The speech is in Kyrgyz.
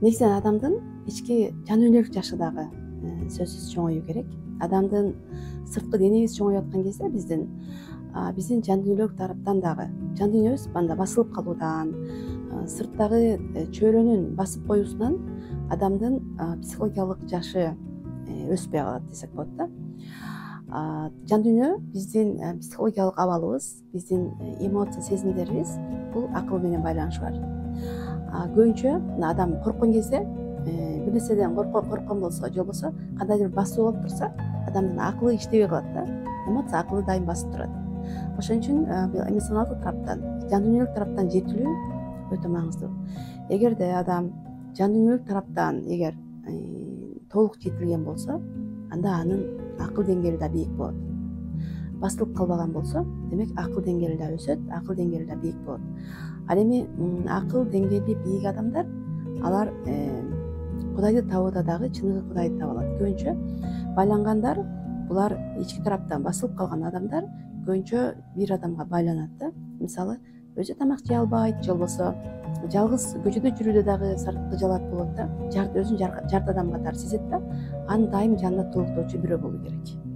негизинен адамдын ички жан дүниелик жашы дагы сөзсүз чоңоюу керек. Адамдын сырткы денебиз чоңоюп аткан кезде биздин жан дүниелик тараптан дагы жан дүйнөбүз анда басылып калуудан, сырттагы чөйрөнүн басып коюусунан адамдын психологиялык жашы өспөй калат десек болот да. Жан дүйнө биздин психологиялык абалыбыз, биздин эмоция сезимдерибиз бул акыл менен байланышы бар. Көбүнчө адам корккон кезде бир нерседен корккон болсо, же болбосо кандайдыр бир басуу болуп турса, адамдын акылы иштебей калат да. Эмоция акылы дайым басып турат. Ошон үчүн эмоционалдык тараптан, жан дүйнөлүк тараптан жетилүү өтө маңыздуу. Эгерде адам жан дүйнөлүк тараптан толук жетилген болсо, анда анын акыл деңгээли да бийик болот. Басылып калбаган болсо, демек акыл деңгээли да өсөт, акыл деңгээли да бийик болот. Ал эми акыл деңгээли бийик адамдар, алар Кудайды табууда дагы чыныгы Кудайды таба алат. Көбүнчө байлангандар, булар ички тараптан басылып калган адамдар көбүнчө бир адамга байланат да. Мисалы, өзү тамак жей албайт, же болбосо жалгыз көчөдө жүрүүдө дагы сарпты жалат болот да. Өзүн жарты адам катары сезет да. Анын дайым жанында толуктоочу бирөө болуу керек.